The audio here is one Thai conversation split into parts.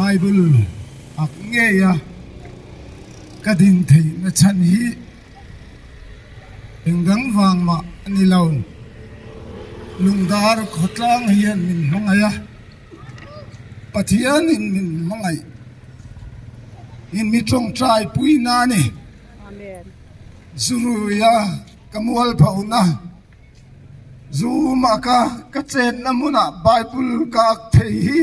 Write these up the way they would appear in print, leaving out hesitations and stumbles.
Bible ak nge ya kadin thei na chan hi engang wang ma ani lo lungdar khotlang hian min mangaya pathian in min mangai in mi trong trai pui na ni amen zuruya kamual pauna zuma ka chen namuna Bible ka thei hi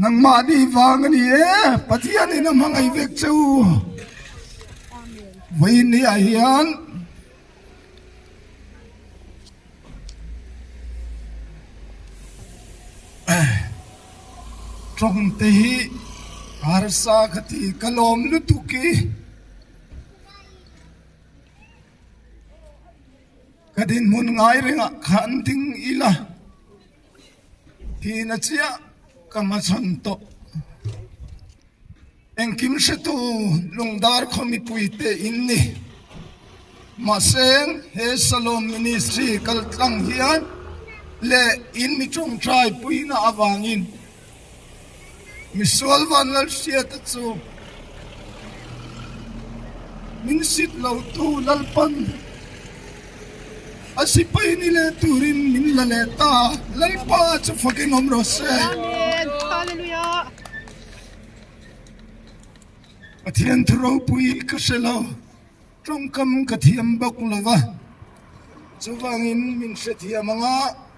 nang ma di wang ni e pathian in mangai vek chu amen vai ni a hian trong te hi harsa khati kalom lutuki kadin mun ngai ringa khan ding ila hi na chia kama santo engkim setu lungdar khomi puite inni maseng he salom ministry kaltlang hian le in mi trong trai puina awangin misual vanal siat chu min sit lo tu lalpan asipai ni le turin min laleta lalpa chu fucking omrose amen hallelujah athian thro pui kaselo trong kam kathiam bak lova chuwangin min sethia manga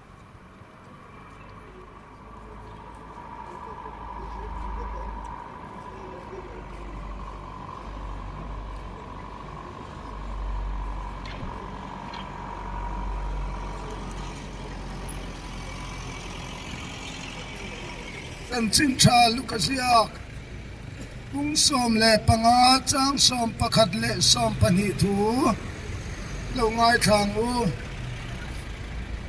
chin cha lukasiak kung som le panga chang som pakhat le som pani thu lo ngai thang u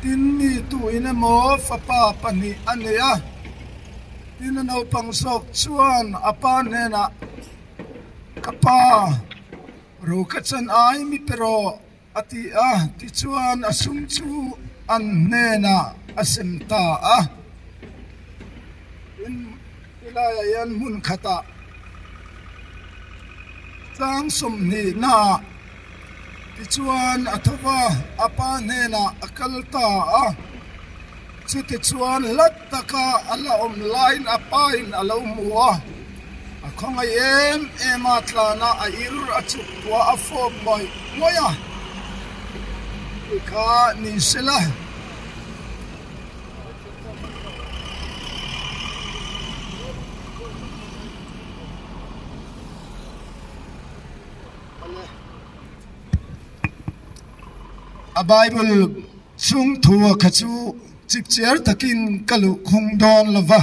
tin mi tu ina mo fa pa pani ania tin no pang sok chuan apa ne na kapa ro ka chan ai mi pero ati a ti chuan asum chu an ne na asim ta a ilaya yan mun khata tang som ni na ti chuan athawa apa ne na akalta a chu ti chuan lat taka ala om line apain alo muwa akhong ai em atlana a ir achu wa afo boy moya ka ni sela a Bible sung thua khachu chip chair takin kalu khong don lova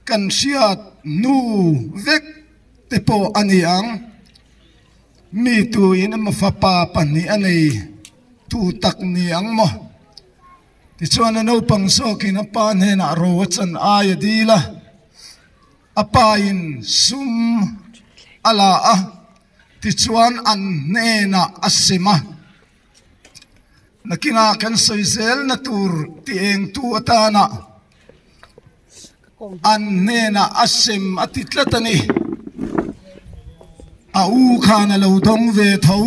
kan siat nu vek tepo aniang mi tu in ma fa pa pani anei tu tak ni ang mo ti chuan no pang so kin pa ne na ro chan ai dila apa in sum ala a ti chuan an ne na asima nakina kan soisel na tur tieng tu atana an nena asim atitlatani au khana lo dong ve tho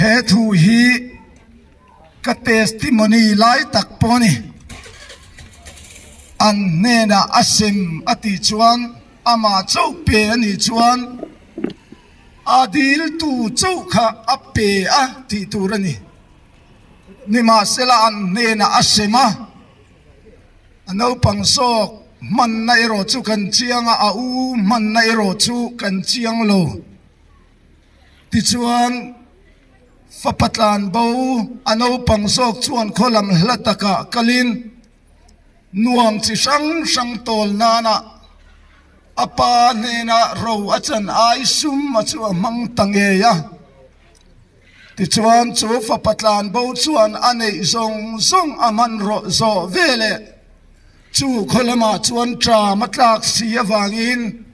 he thu hi ka testimony lai tak poni an nena asim ati chuan ama chau pe ani chuan adil tu chau kha ape a ti turani nima sela an nena asema ano pangsok man na ero chu kan chianga a u man na ero chu kan chiang lo ti chuan fapatlan bo ano pangsok chuan kholam hlataka kalin nuam chi sang tol nana apa nena ro achan ai sum achu mang tangeya ti chuan chu fa patlan bo chuan anei zong aman ro zo vele chu kholama chuan tra matlak si awangin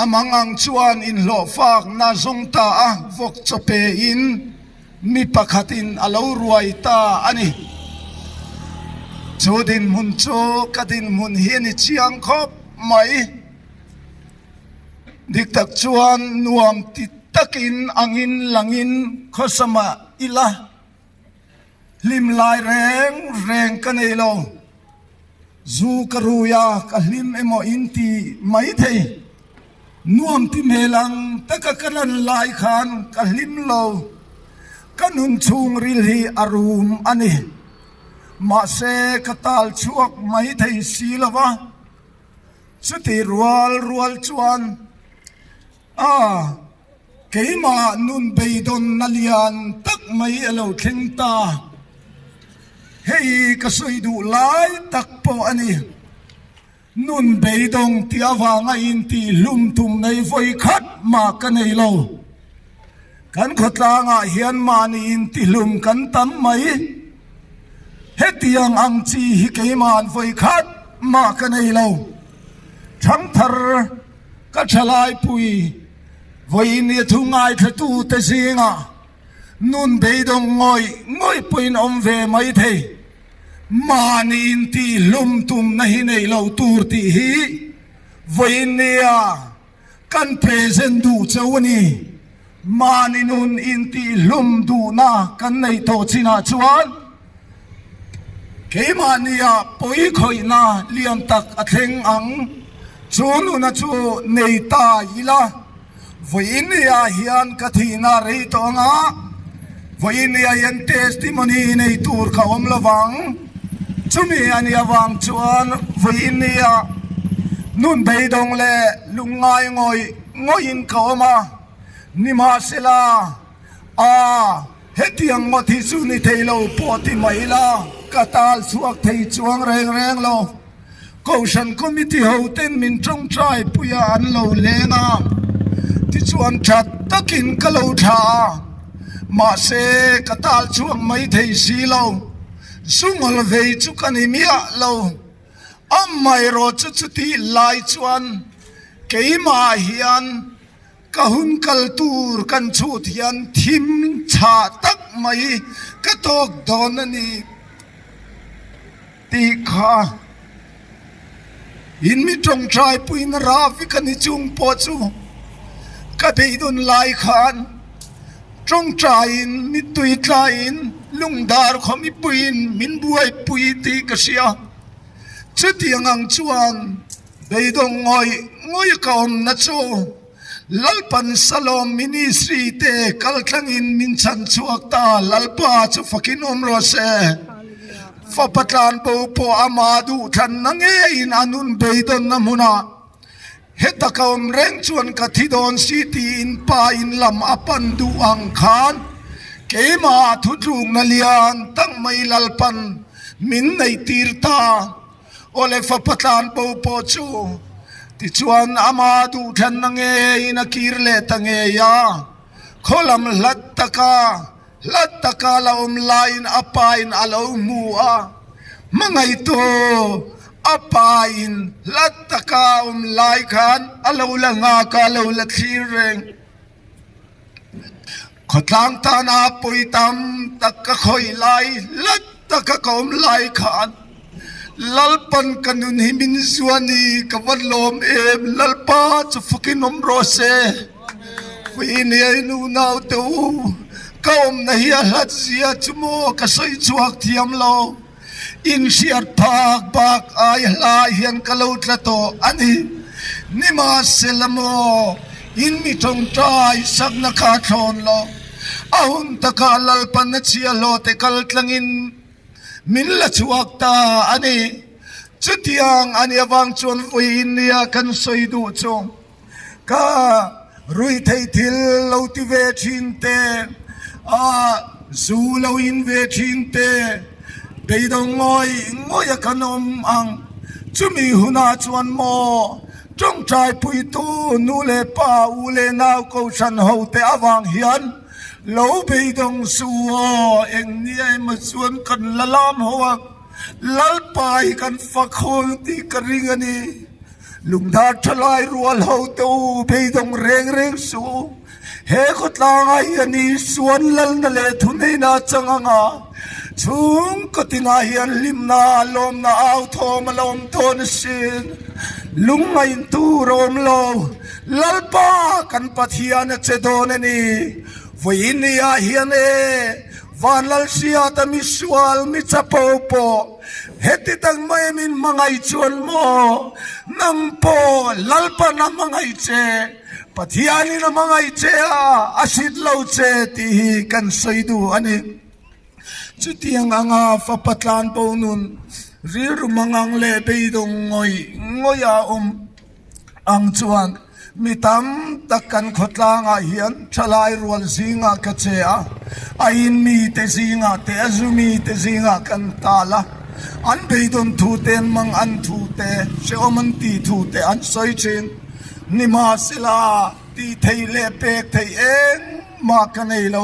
amangang chuan in lo fak na zong ta a vok chope in mi pakhatin alo ruai ta ani จูดินมุนโจกดินมุนเฮียนิจียงคบไม่ดิกตักจวนนวมติตักินอังินหลังอินขสมาอิละลิมลายแรงแรงกันเอโลจูกรูยากะลิมเอโมอินตีไม่เทนวมติเมลังตะกะกันลายขานกะลิมโลกันุนชุงริลีอารุมอันนี้มาเสกตาลชวกไม่ไทยสีละวะสุดที่รัวจวนเกมานุนเบยดอนนัลยันตักไม่เอาเข่งตาเฮ้ยก็สวยดูลายตักปออันนี้นุนเบยดงที่อาวางอินที่ลุ่มทุ่มในไฟขัดมากันในเรากันขดลางเฮียนมานีอินที่ลุ่มกันตั้มไม่เฮตียงอังจีฮิเกมานไฟขัดมากันในเราทั้งทาร์ก็ฉลายปุยวันนี้ทุ่งไอทะตูเตซิงะนุนเบยดงงอยปุยนอมเวไม่เทมานีอินที่ลุ่มทุ่มในในเราตูร์ที่ฮีวันนี้กันเพรเซนดูเจ้านี่มานีนุนอินที่ลุ่มดูนากันในโตชินาชวนเกมานียปุยคอยนาเลียมตักอัดเฮงอังจูนุนจูในตาอีละวันนี้เฮียนกะทีนาเรตองะวันนี้ยันเทสติมนีในตูร์เขาอมละวังจุมีอันยาวังชวนวันนี้นุนเบยดงเล่ลุงไงงอยอินเขามานิมาเสลาเฮตียงมาที่สุนิเทโลปอติไม่ละกะตาลสวกไทยจวงแรงโลกูฉันก็มิที่เขาเต้นมินจงใจปุยอันโลเลงาที่ชวนชัดตะกินกะโลชามาเสกะตาลช่วงไม่ไทยสีโลสุงลเวจุกันอิมียโลไม่รอจุดที่ลายชวนเกี่ยมาเฮียนกะหุนกัลตูร์กันชูเทียนทิมชาตักไม่กะตอกดอนนี่ตีขาอินมิตรงใจปุยนราฟิกันนิจุงปอจูกะเบยดุนลายขานตรงใจอินมิตุยใจอินลุงดาร์ขมิปุยนมินบวยปุยตีกะเสียจุดยังอังจวนเบยดงงอยกอมนัชโซลัลปันสโลมมินิสรีเตกัลทังอินมินชันชวกตาลัลปาจุฟักินอมโรเซฟะปัตลานปูปออามาดูทันนังเออินอานุนเบยดนนามุนาเฮตะกอมเร่งชวนกะทิดอนซีตีอินปาอินลำอปันดูอังคานเกมาทุจุงนเลียนตั้งไม่ลัลปันมินในตีร์ตาโอเลฟะปัตลานปูปอจูที่ชวนอามาดูทันนังเออินกีร์เลตังเอยาโคลัมลัตตะกาลาลายน์อปายน์อาลามัวมังไงโตอปายน์ลัตตะกาลายขันอาลาละงากาลาละทีเรงขดลังตานาปุยตำตะกะคอยลายลัตตะกะลายขันลัลปันกันนุนหิมินสวานีกับวันลมเอมลัลปาจะฟุกินอมโรเซวินียนูนาวตูก้มในหัดเสียจมูกกระสุยจวกเทียมโลอินเชียร์ปากอายลายเฮียนกะลูตละโตอันนี้นิมาเซลโมอินมิตรงใจสักนักขาทอนโลอาหุนตะกาลปันเชียโลเตกัลตังอินมินละจวกตาอันนี้จุดยังอันนี้วางชวนวินเนียกันสวยดูจงกะรุยไทยทิลโลติเวชินเตซูลาวินเวชินเตเบยดงงอยกันอมอังจุมีหุนาจวนโมจงใจปุยตูนูเลป้าอูเลนาวกูฉันหูเตอวังเฮียนโลเบยดงสัวเอ็งนี่มาชวนกันละลามหัวลัลไปกันฝักโคนที่กระริงนี่ลุงดาทลายรัวหูเตอเบยดงเร่งสูเฮขดลางไอ้ยันนี่ส่วนลัลนั่นแหละทุนให้น่าจังงา ชุงก็ตินาเฮียนลิมนาลมนาเอาโทมาลมโทนสินลุงไงตูรมโลลัลปากันปะเทียนเจโดนนี่วินยาเฮียนวันลัลเซียตมิสวาลมิจับโปเฮติตังไม่มินมังไอชวนโมนังโปลัลปานังมังไอเจปะเทียนี่นังมังไอเจอาศิดเลาเจตีกันสวยดูอันนี้จุดที่งาฟ้าปัตลานปนุนรีรุมังเลไปดงงอยอาอังจวนมีตั้มตะกันขดลางอาเฮียนชลายรัวสิงากระเจียอาอินมีเตสิงาเตจุมีเตสิงากันตาละอันไปดนทูเตนมังอันทูเตเชอมันตีทูเตอันสอยชินนิมาสิลาตีเทเลเปกเทเองมากันเอโล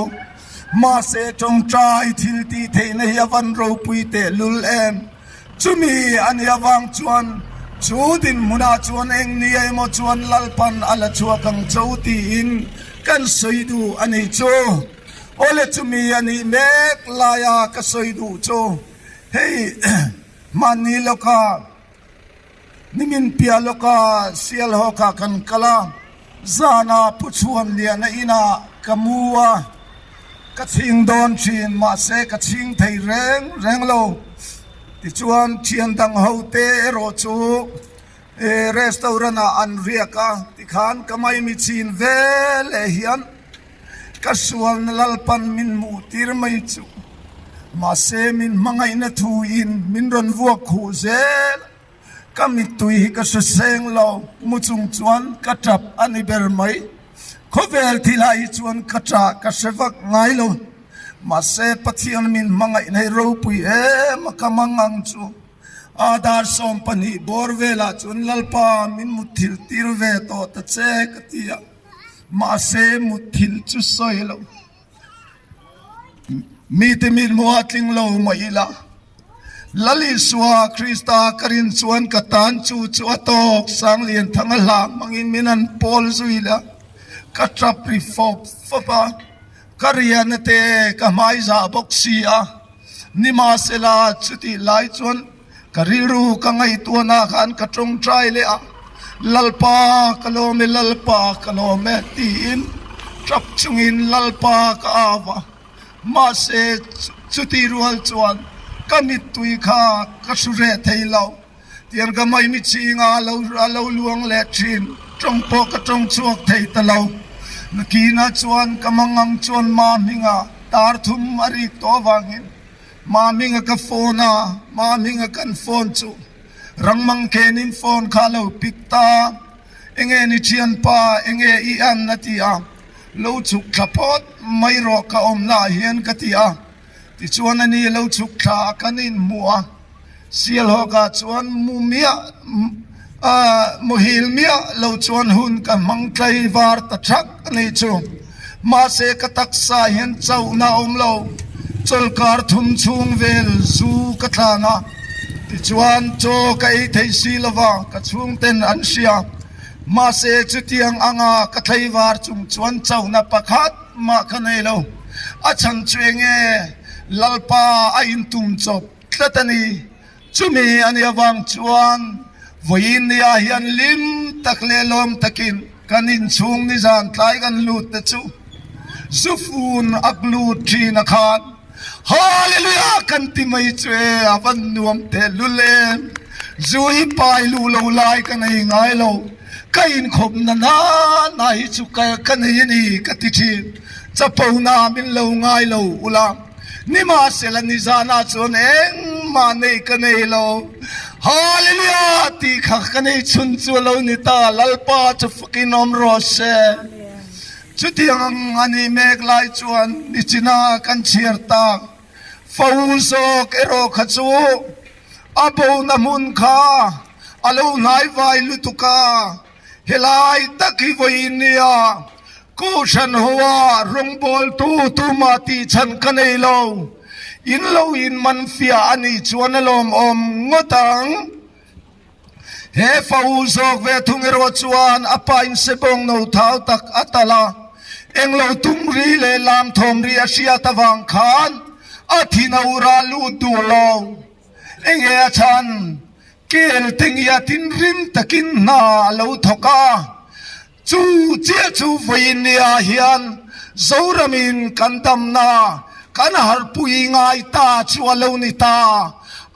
มาเสจงใจทิลตีเทนยาวันรูปุยเตลุลเอ็มจุมีอันยาวังจวนจูดินมุนาจวนเองนี่ไอโมจวนลัลปันอัลชัวกังจูตีอินกันสวยดูอันนี้จูโอเลจุมีอันนี้เมกลายาก็สวยดูจูเฮ้ยมันนี่โลกานิมินเปียโลกาเสียลฮอกากันกลาจานาพุชวนเลียนอินากมัวกระชิงโดนชีนมาเสกระชิงไทยแรงโลที่ชวนเชียนดังเฮาเตโรจูเรสตอรันอันเรียกที่ขานก็ไม่มีชีนเวลเฮียนก็ชวนลัลปันมินมูติรไม่จูมาเสมินมังไงนัทูอินมินรอนวัวคูเซลก็มิตุยก็สุเซงโลมุจุงชวนก็จับอันนี้เบอร์ไม่เขาเวลที่ไล่ชวนกระจากระเสวักไงโลมาเสปะเทียนมินมังไงในรูปุยมากมังงังจูอาดาร์สอมปันีบอร์เวลาจนลัลปามินมุทิลติรเวโตตะเจกติยามาเสมุทิลจุสอยโลมีแต่มินมัวติงโลมาอีลาลลิสวาคริสตากรินชวนกตันจูจูอตอกสังเลียนทั้งหลางมังอินมินันปอลซุยละกัตรับริฟอบฟบะกรียนเตกไมซาบ็อกซีอานิมาเซลาจุติไลจวนกรีรูกังไอตัวนาขันกระจงใจเลยอะลัลปากะโลเมลัลปากะโลเมตีอินจับจุงอินลัลปากะอาวะมาเซจุติรัวจวนก็มิตุยข้ากระสุเรเทยเราเตียนก็ไม่มีชีงาเราลวงและชินจงปกจงชวกเทยตะเรานกีน่าชวนกำมังชวนมามิงาตาร์ทุมอาริตัววางินมามิงกับโฟนามามิงกันโฟนจูรังมังเกนินโฟนข้าเราปิกตาเองนิเชียนป้าเองอีอันนาทีอาเราฉุกขับพอดไม่รอข้าอมลาเฮียนกติอาที่ชวนนี้เราฉุกขากันนินมัวเสียหอกาชวนมุเมียมุฮิลเมียเราชวนหุ่นกันมังไกลวาร์ตชักนี่จูมาเสกตักสาเห็นเจ้านาอมเราจลการทุ่มชุงเวลซูกทานาที่ชวนโจกไอเทศิลวะกชุงเต็นอันเชียมาเสจุดยังอ่างกไทยวาร์จุงชวนเจ้านาปะขัดมาคันเอโลอาชันชวงเอลัลปาอินตุมจบคลตันีจุมีอันยาวังชวนวินยาเฮียนลิมตักเลลมตักินกันอินชุงนิจานทลายกันลูดเตจูซุฟูนอักลูดทีนักขันฮาเลลูยากันติไม่เจอวันนวมเตลุเลมจุยไปลูโลไลกันไอ้ไงโลกัยนขบนานาไนจุกกันไอ้นี่กติชีจะปูนามินโลไงโลอุลานิมาเซลนิจานาจวนเองมาเนกันไอ้โลฮาเลลูยาตีขักกันไอ้ชุนจวนโลนิตาลัลปาจะฟกินอมรอเซจุดยังอันนี้เมกลายจวนนิจินากันเชียร์ตาฟูโซกเอโรขจูอาบูนามุนคาอาลูนายไวลุตุกาเฮลายตะกีวินเนียกูฉันหัวรงบอลตูมาตีฉันกันเอโลอินโลอินมันฟิอาอันนี้จวนลมอมงตังเฮฟูโซกเวทุงเอโรจวนอปาอินเซบงโนท้าวตักอัตลาเอ็งเราตุ้งรีเลลามทอมรีอาเซียตะวังคาน athina ura lu du lo enge chan kel tengia tin rim takin na lo thoka chu che chu voinia hian zoramin kantam na kan har pui ngai ta chu alo ni ta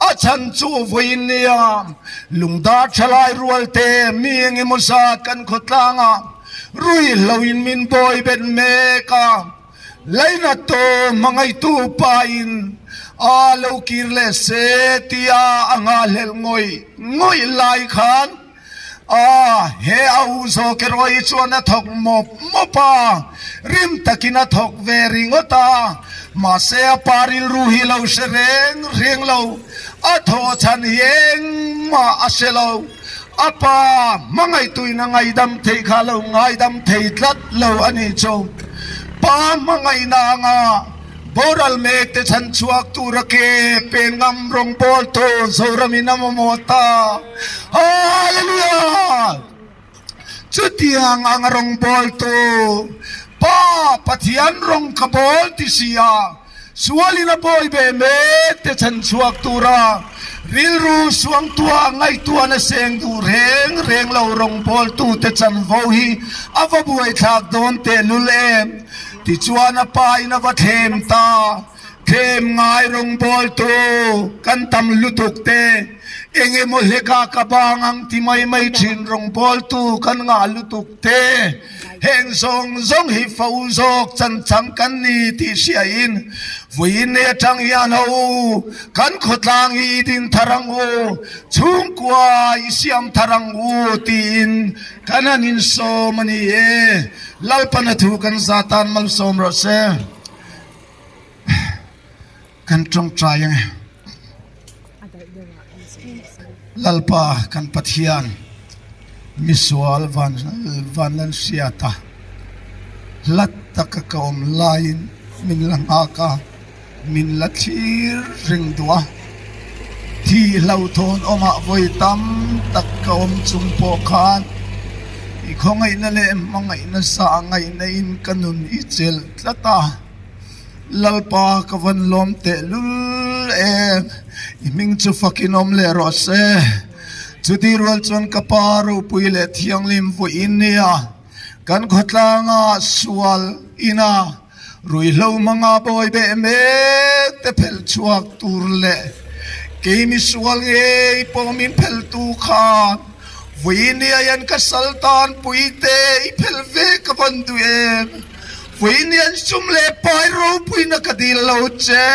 achan chu voinia lungda thalai rualte mi nge mosat kan khotlanga rui loin min boy ben me ka laina to mangai tu pain alo kirle se tia anga lel ngoi lai khan he au zo ke roi chuana thok mopa rim takina thok veringota ma se paril ruhi lo sereng reng lo atho chan yeng ma aselo apa mangai tuina ngai dam thei khalo ngai dam thei tlat lo ani cho pa mangai na nga boral mek te chan chuak turake pengam rong bol to zoramina momota hallelujah chutiang ang rong bol to pa pathian rong kabol ti sia sualina boy be mek te chan chuak tura ril ru suang tua ngai tua na seng du reng lo rong bol tu te chan vo hi ava buai thak don te lulem ti chuana pa ina va them ta them ngai rong bol tu kan tam lutuk te enge mo leka ka bangang ti mai thin rong bol tu kan nga lutuk te heng zong hi fau zok chan chang kan ni ti sia in vuin ne tang yan ho kan khotlang hi din tharang ho chung kwa isiam tharang u tin kananin so mani e lalpana thu kan zatan mal som ro se kan trong trying lalpa kan pathian miswal van lan siata lat takakom lain min lang aka min lathir ring dua thi lau thon oma voi tam takaom chumpo khan i khongai na le mangai na sa ngai na in kanun ichel tlata lalpa kavan lom te lul iming chu fakinom le rose chudi rual chon kaparo puile thiang lim vo inia kan khotlanga sual ina rui lo manga boy be me te phel chuak turle keimi sual nge pomin phel tu khan vo inia yan ka saltan puite I phel ve ka vanduem vo inia sumle pai ro puina ka dil lo che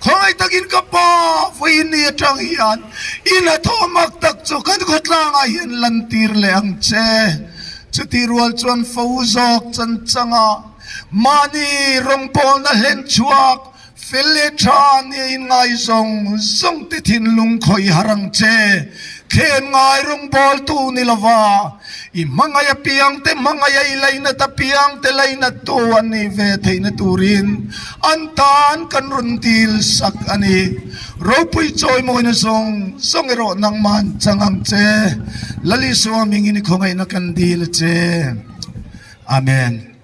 khoi takin ka pa voini atang hian ina thomak tak chu kan khotlang a hian lantir le ang che chuti rual chuan fozok chan changa mani rongpol na len chuak fele than in ngai zong ti thin lung khoi harang che khen ngai rong bol tu ni lova I mangaya piang te mangaya ilaina ta piang te laina tu ani ve theina turin antan kan runtil sak ani ropui choi mo na song ero nang man changang che lali so mingini khongai na kan dil che amen.